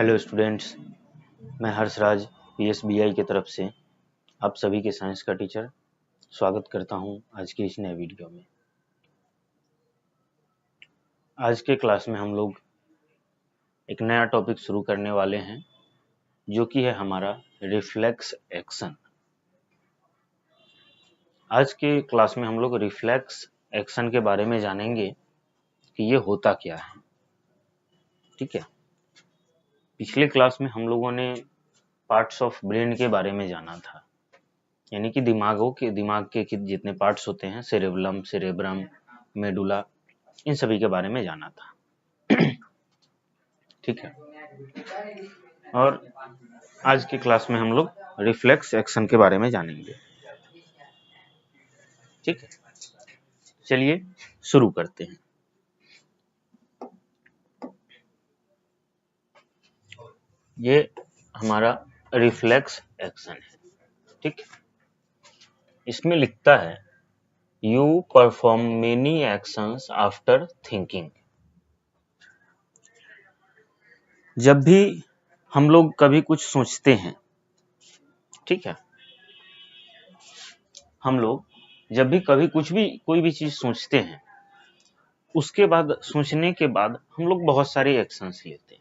Hello students, मैं Harshraj PSBI की तरफ से आप सभी के साइंस का टीचर स्वागत करता हूं आज की इस नए वीडियो में। आज के क्लास में हम लोग एक नया टॉपिक शुरू करने वाले हैं जो कि है हमारा रिफ्लेक्स एक्शन। आज के क्लास में हम लोग रिफ्लेक्स एक्शन के बारे में जानेंगे कि ये होता क्या है। ठीक है, पिछले क्लास में हम लोगों ने पार्ट्स ऑफ ब्रेन के बारे में जाना था, यानी कि दिमाग के जितने पार्ट्स होते हैं, सेरेबलम, सेरेब्रम, मेडुला, इन सभी के बारे में जाना था। ठीक है, और आज की क्लास में हम लोग रिफ्लेक्स एक्शन के बारे में जानेंगे। ठीक है, चलिए शुरू करते हैं। ये हमारा रिफ्लेक्स एक्शन है। ठीक है, इसमें लिखता है you perform many actions after thinking. जब भी हम लोग कभी कुछ सोचते हैं, ठीक है, हम लोग जब भी कभी कोई भी चीज सोचते हैं, उसके बाद सोचने के बाद हम लोग बहुत सारे एक्शंस लेते हैं,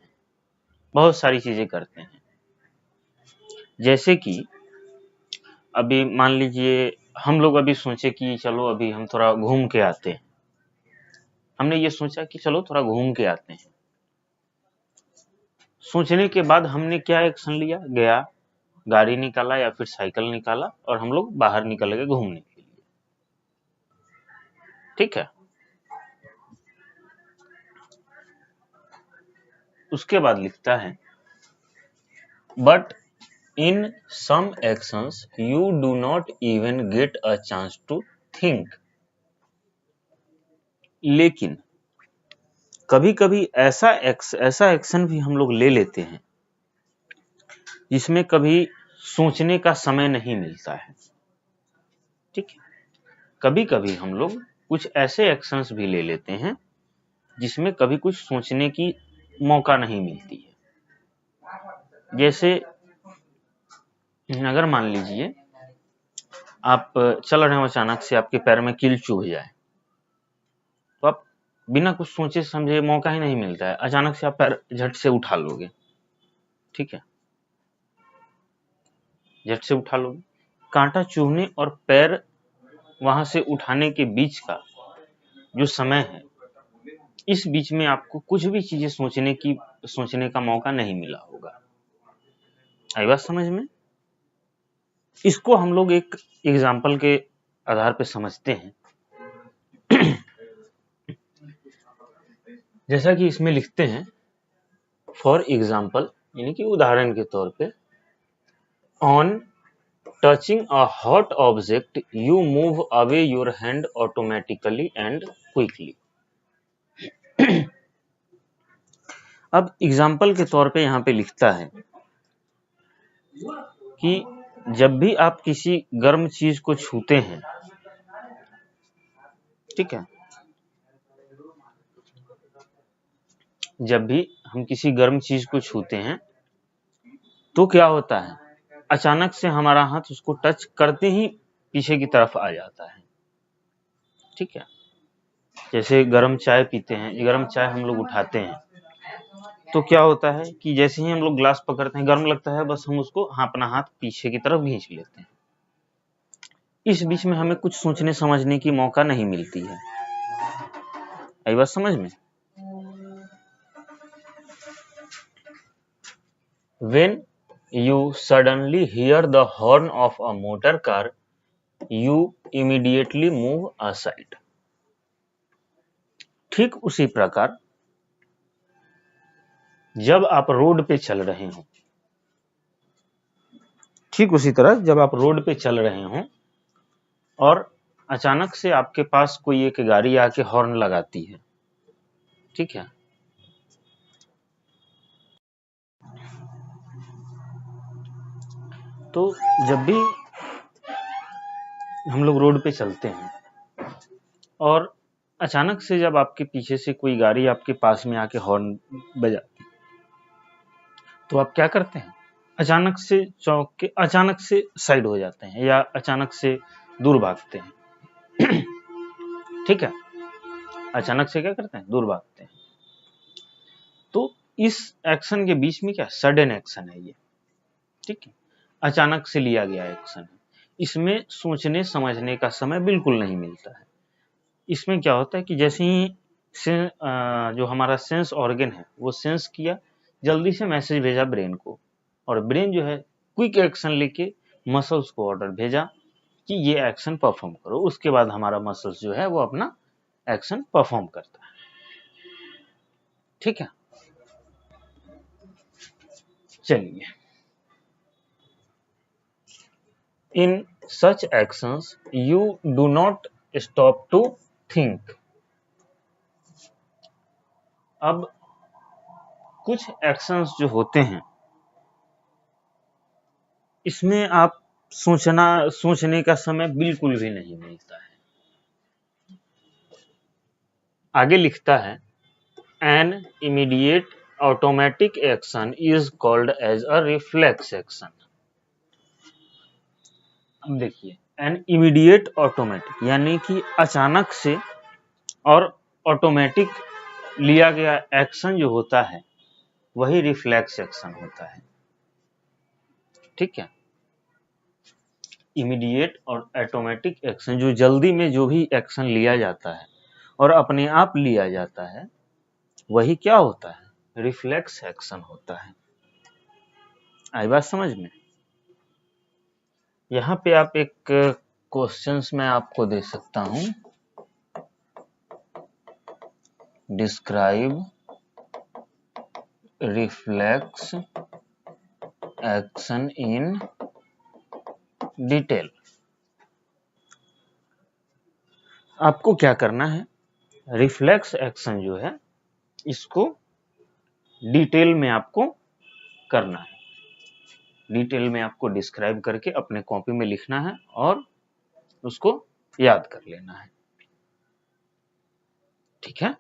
बहुत सारी चीजें करते हैं। जैसे कि अभी मान लीजिए हम लोग अभी सोचे कि चलो अभी हम थोड़ा घूम के आते हैं। हमने ये सोचा कि चलो थोड़ा घूम के आते हैं। सोचने के बाद हमने क्या एक्शन लिया? गया, गाड़ी निकाला या फिर साइकिल निकाला और हम लोग बाहर निकल गए घूमने के लिए। ठीक है, उसके बाद लिखता है but in some actions you do not even get a chance to think. लेकिन कभी कभी ऐसा एक्शन भी हम लोग ले लेते हैं जिसमें कभी सोचने का समय नहीं मिलता है। ठीक है, कभी कभी हम लोग कुछ ऐसे एक्शंस भी ले लेते हैं जिसमें कभी कुछ सोचने की मौका नहीं मिलती है। जैसे अगर मान लीजिए आप चल रहे हो, अचानक से आपके पैर में कील चुभ जाए, तो आप बिना कुछ सोचे समझे, मौका ही नहीं मिलता है, अचानक से आप पैर झट से उठा लोगे। ठीक है, झट से उठा लोगे। कांटा चुभने और पैर वहां से उठाने के बीच का जो समय है, इस बीच में आपको कुछ भी चीजें सोचने का मौका नहीं मिला होगा। आई बात समझ में? इसको हम लोग एक एग्जाम्पल के आधार पे समझते हैं। जैसा कि इसमें लिखते हैं, फॉर एग्जाम्पल, यानी कि उदाहरण के तौर पे, on touching a hot object you move away your hand automatically and quickly. अब एग्जाम्पल के तौर पे यहाँ पे लिखता है कि जब भी आप किसी गर्म चीज को छूते हैं, ठीक है, जब भी हम किसी गर्म चीज को छूते हैं तो क्या होता है? अचानक से हमारा हाथ उसको टच करते ही पीछे की तरफ आ जाता है। ठीक है, जैसे गर्म चाय पीते हैं, गर्म चाय हम लोग उठाते हैं तो क्या होता है कि जैसे ही हम लोग ग्लास पकड़ते हैं, गर्म लगता है, बस हम उसको अपना हाथ पीछे की तरफ खींच लेते हैं। इस बीच में हमें कुछ सोचने समझने की मौका नहीं मिलती है। आई बात समझ में? When you suddenly hear the horn of a motor car, you immediately move aside. ठीक उसी प्रकार जब आप रोड पे चल रहे हो, ठीक उसी तरह जब आप रोड पे चल रहे हो और अचानक से आपके पास कोई एक गाड़ी आके हॉर्न लगाती है, ठीक है, तो जब भी हम लोग रोड पे चलते हैं और अचानक से जब आपके पीछे से कोई गाड़ी आपके पास में आके हॉर्न बजाती, तो आप क्या करते हैं, अचानक से चौंक के अचानक से साइड हो जाते हैं या अचानक से दूर भागते हैं। ठीक है, अचानक से क्या करते हैं, दूर भागते हैं। तो इस एक्शन के बीच में क्या सडन एक्शन है ये, ठीक है, अचानक से लिया गया एक्शन है। इसमें सोचने समझने का समय बिल्कुल नहीं मिलता है। इसमें क्या होता है कि जैसे ही जो हमारा सेंस ऑर्गन है वो सेंस किया, जल्दी से मैसेज भेजा ब्रेन को, और ब्रेन जो है क्विक एक्शन लेके मसल्स को ऑर्डर भेजा कि ये एक्शन परफॉर्म करो। उसके बाद हमारा मसल्स जो है वो अपना एक्शन परफॉर्म करता है। ठीक है, चलिए, in such actions you do not stop to think. अब कुछ एक्शंस जो होते हैं इसमें आप सोचने का समय बिल्कुल भी नहीं मिलता है। आगे लिखता है, an immediate automatic action is called as a reflex action. अब देखिए, एन इमीडिएट ऑटोमेटिक यानी कि अचानक से और ऑटोमेटिक लिया गया एक्शन जो होता है वही रिफ्लेक्स एक्शन होता है। ठीक है, इमीडिएट और ऑटोमेटिक एक्शन, जो जल्दी में जो भी एक्शन लिया जाता है और अपने आप लिया जाता है वही क्या होता है, रिफ्लेक्स एक्शन होता है। आई बात समझ में? यहाँ पे आप एक क्वेश्चंस में आपको दे सकता हूं, describe reflex action in detail. आपको क्या करना है, रिफ्लेक्स एक्शन जो है इसको डिटेल में आपको करना है। डिटेल में आपको डिस्क्राइब करके अपने कॉपी में लिखना है और उसको याद कर लेना है। ठीक है,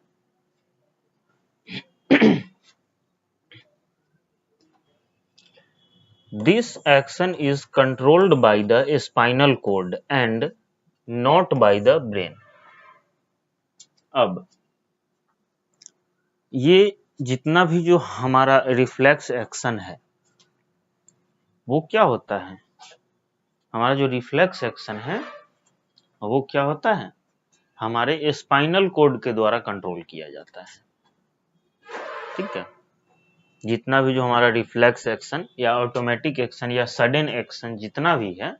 this action is controlled by the spinal cord and not by the brain. अब ये जितना भी जो हमारा रिफ्लेक्स एक्शन है वो क्या होता है, हमारा जो रिफ्लेक्स एक्शन है वो क्या होता है, हमारे स्पाइनल कॉर्ड के द्वारा कंट्रोल किया जाता है। ठीक है, जितना भी जो हमारा रिफ्लेक्स एक्शन या ऑटोमेटिक एक्शन या सडन एक्शन जितना भी है,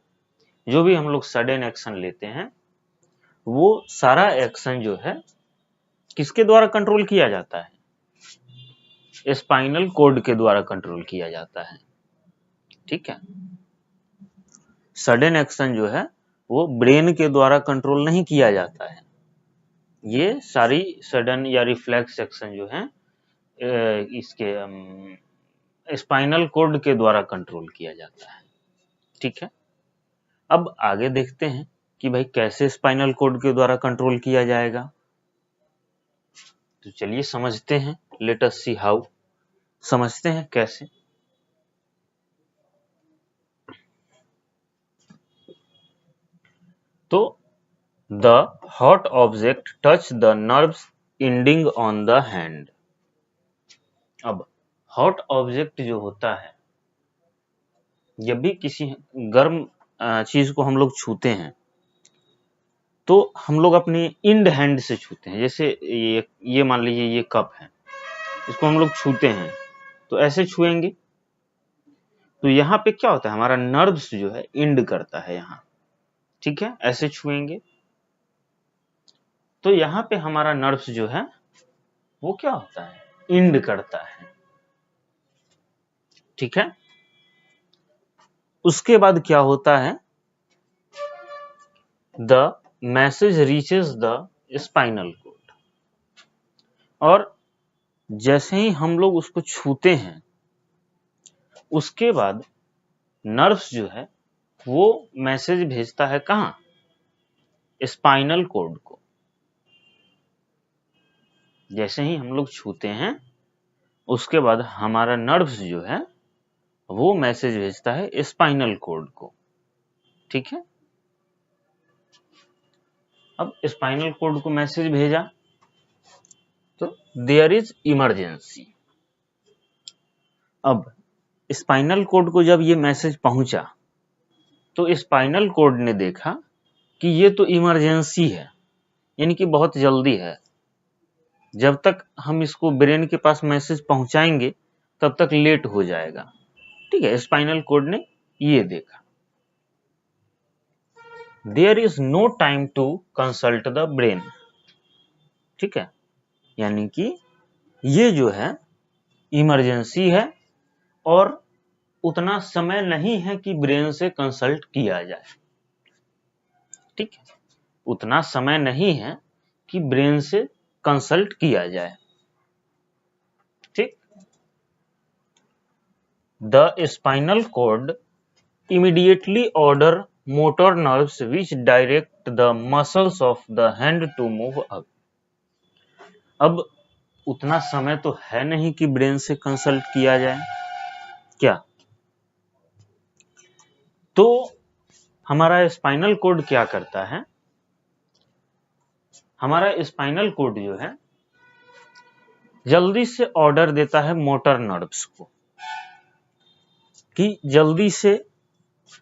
जो भी हम लोग सडन एक्शन लेते हैं वो सारा एक्शन जो है किसके द्वारा कंट्रोल किया जाता है, स्पाइनल कॉर्ड के द्वारा कंट्रोल किया जाता है। ठीक है, सडन एक्शन जो है वो ब्रेन के द्वारा कंट्रोल नहीं किया जाता है। ये सारी सडन या रिफ्लेक्स एक्शन जो है इसके स्पाइनल कॉर्ड के द्वारा कंट्रोल किया जाता है। ठीक है, अब आगे देखते हैं कि भाई कैसे स्पाइनल कॉर्ड के द्वारा कंट्रोल किया जाएगा। तो चलिए समझते हैं, लेट अस सी हाउ। समझते हैं कैसे। तो the hot object touch the nerves ending on the hand. अब हॉट ऑब्जेक्ट जो होता है, जब भी किसी गर्म चीज को हम लोग छूते हैं तो हम लोग अपने इंड हैंड से छूते हैं। जैसे ये मान लीजिए ये कप है, इसको हम लोग छूते हैं तो ऐसे छुएंगे, तो यहाँ पे क्या होता है, हमारा नर्व्स जो है इंड करता है यहाँ। ठीक है, ऐसे छुएंगे तो यहाँ पे हमारा नर्व्स जो है वो क्या होता है, इंड करता है। ठीक है, उसके बाद क्या होता है, the message reaches the spinal cord, और जैसे ही हम लोग उसको छूते हैं उसके बाद नर्व्स जो है वो मैसेज भेजता है कहाँ, स्पाइनल कॉर्ड को। जैसे ही हम लोग छूते हैं उसके बाद हमारा नर्व्स जो है वो मैसेज भेजता है स्पाइनल कॉर्ड को। ठीक है, अब स्पाइनल कॉर्ड को मैसेज भेजा तो देयर इज इमरजेंसी। अब स्पाइनल कॉर्ड को जब ये मैसेज पहुंचा तो स्पाइनल कॉर्ड ने देखा कि ये तो इमरजेंसी है, यानी कि बहुत जल्दी है, जब तक हम इसको ब्रेन के पास मैसेज पहुंचाएंगे तब तक लेट हो जाएगा। ठीक है, स्पाइनल कॉर्ड ने ये देखा। There is no time to consult the brain. ठीक है, यानी कि ये जो है इमरजेंसी है और उतना समय नहीं है कि ब्रेन से कंसल्ट किया जाए। ठीक है, उतना समय नहीं है कि ब्रेन से कंसल्ट किया जाए। ठीक, the spinal cord immediately order motor nerves which direct the muscles of the hand to move up। अब उतना समय तो है नहीं कि ब्रेन से कंसल्ट किया जाए क्या, तो हमारा स्पाइनल कॉर्ड क्या करता है, हमारा स्पाइनल कॉर्ड जो है जल्दी से ऑर्डर देता है मोटर नर्व्स को कि जल्दी से,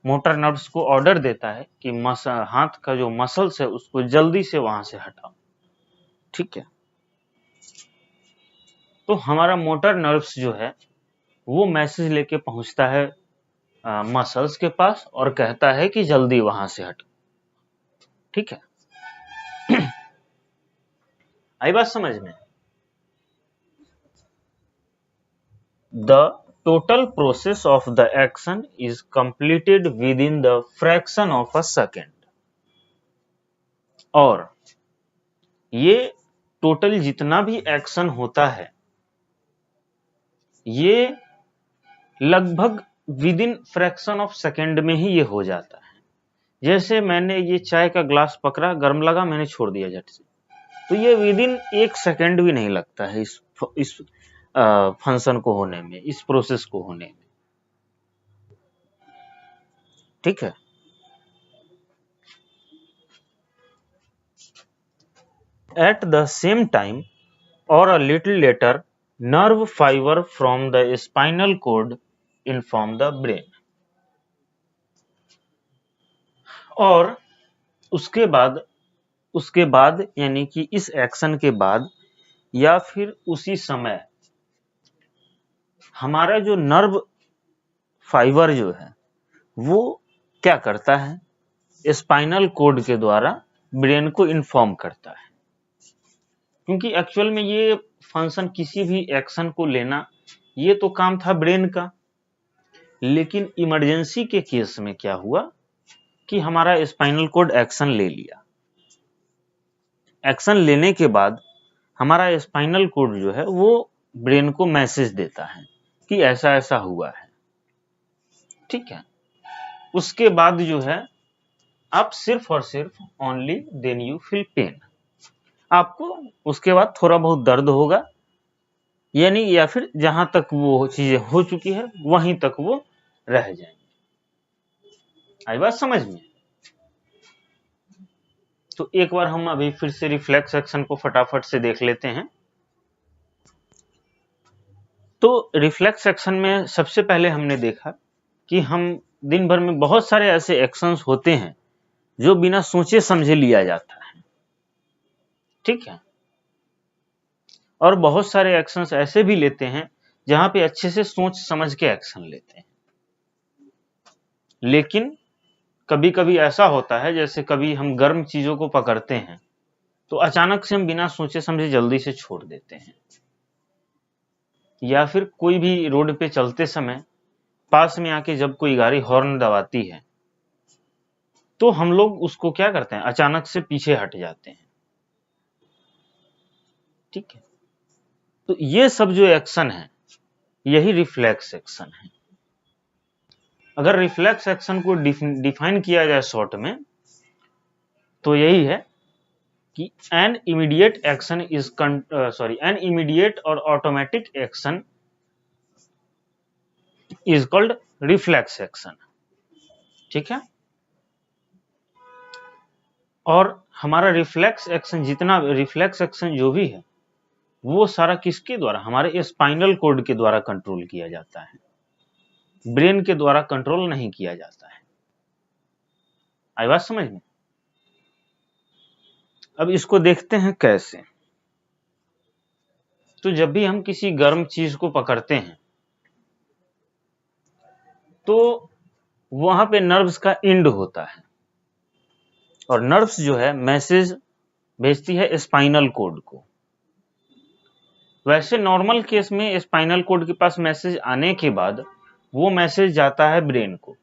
मोटर नर्व्स को ऑर्डर देता है कि हाथ का जो मसल्स है उसको जल्दी से वहां से हटाओ। ठीक है, तो हमारा मोटर नर्व्स जो है वो मैसेज लेके पहुंचता है मसल्स के पास और कहता है कि जल्दी वहां से हटो। ठीक है, आई बात समझ में। The total process of the action is completed with in the fraction of a second. और ये टोटल जितना भी एक्शन होता है ये लगभग with in fraction of second में ही ये हो जाता है। जैसे मैंने ये चाय का ग्लास पकड़ा, गर्म लगा, मैंने छोड़ दिया झट से, तो ये विद इन 1 सेकेंड भी नहीं लगता है इस फंक्शन को होने में, इस प्रोसेस को होने में। ठीक है, एट द सेम टाइम और a little later nerve fibre from the spinal cord inform the brain. और उसके बाद यानी कि इस एक्शन के बाद या फिर उसी समय हमारा जो नर्व फाइबर जो है वो क्या करता है, स्पाइनल कॉर्ड के द्वारा ब्रेन को इन्फॉर्म करता है। क्योंकि एक्चुअल में ये फंक्शन, किसी भी एक्शन को लेना, ये तो काम था ब्रेन का, लेकिन इमरजेंसी के केस में क्या हुआ कि हमारा स्पाइनल कॉर्ड एक्शन ले लिया। एक्शन लेने के बाद हमारा स्पाइनल कॉर्ड जो है वो ब्रेन को मैसेज देता है कि ऐसा ऐसा हुआ है। ठीक है, उसके बाद जो है आप सिर्फ और सिर्फ only then you feel pain, आपको उसके बाद थोड़ा बहुत दर्द होगा, यानी या फिर जहां तक वो चीजें हो चुकी है वहीं तक वो रह जाएंगे। आई बात समझ में। तो एक बार हम अभी फिर से रिफ्लेक्स एक्शन को फटाफट से देख लेते हैं। तो रिफ्लेक्स एक्शन में सबसे पहले हमने देखा कि हम दिन भर में बहुत सारे ऐसे एक्शंस होते हैं जो बिना सोचे समझे लिया जाता है। ठीक है, और बहुत सारे एक्शंस ऐसे भी लेते हैं जहां पे अच्छे से सोच समझ के एक्शन लेते हैं। लेकिन कभी कभी ऐसा होता है, जैसे कभी हम गर्म चीजों को पकड़ते हैं तो अचानक से हम बिना सोचे समझे जल्दी से छोड़ देते हैं, या फिर कोई भी रोड पे चलते समय पास में आके जब कोई गाड़ी हॉर्न दबाती है तो हम लोग उसको क्या करते हैं, अचानक से पीछे हट जाते हैं। ठीक है, तो ये सब जो एक्शन है यही रिफ्लेक्स एक्शन है। अगर रिफ्लेक्स एक्शन को डिफाइन किया जाए शॉर्ट में तो यही है कि an immediate action is an immediate और automatic action is called reflex action. ठीक है, और हमारा रिफ्लेक्स एक्शन, जितना रिफ्लेक्स एक्शन जो भी है वो सारा किसके द्वारा, हमारे स्पाइनल कॉर्ड के द्वारा कंट्रोल किया जाता है, ब्रेन के द्वारा कंट्रोल नहीं किया जाता है। आई बात समझ में? अब इसको देखते हैं कैसे। तो जब भी हम किसी गर्म चीज को पकड़ते हैं तो वहां पे नर्व्स का एंड होता है, और नर्व्स जो है मैसेज भेजती है स्पाइनल कॉर्ड को। वैसे नॉर्मल केस में स्पाइनल कॉर्ड के पास मैसेज आने के बाद वो मैसेज जाता है ब्रेन को,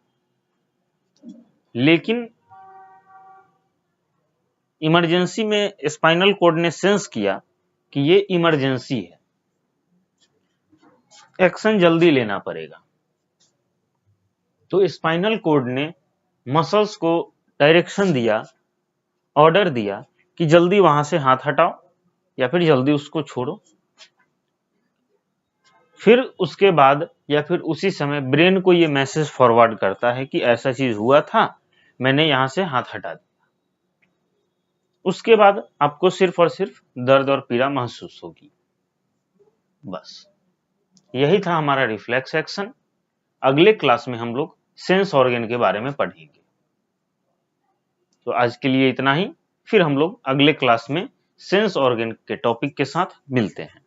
लेकिन इमरजेंसी में स्पाइनल कॉर्ड ने सेंस किया कि ये इमरजेंसी है, एक्शन जल्दी लेना पड़ेगा, तो स्पाइनल कॉर्ड ने मसल्स को डायरेक्शन दिया, ऑर्डर दिया कि जल्दी वहां से हाथ हटाओ या फिर जल्दी उसको छोड़ो। फिर उसके बाद या फिर उसी समय ब्रेन को ये मैसेज फॉरवर्ड करता है कि ऐसा चीज हुआ था, मैंने यहां से हाथ हटा दिया। उसके बाद आपको सिर्फ और सिर्फ दर्द और पीड़ा महसूस होगी। बस यही था हमारा रिफ्लेक्स एक्शन। अगले क्लास में हम लोग सेंस ऑर्गन के बारे में पढ़ेंगे। तो आज के लिए इतना ही, फिर हम लोग अगले क्लास में सेंस ऑर्गन के टॉपिक के साथ मिलते हैं।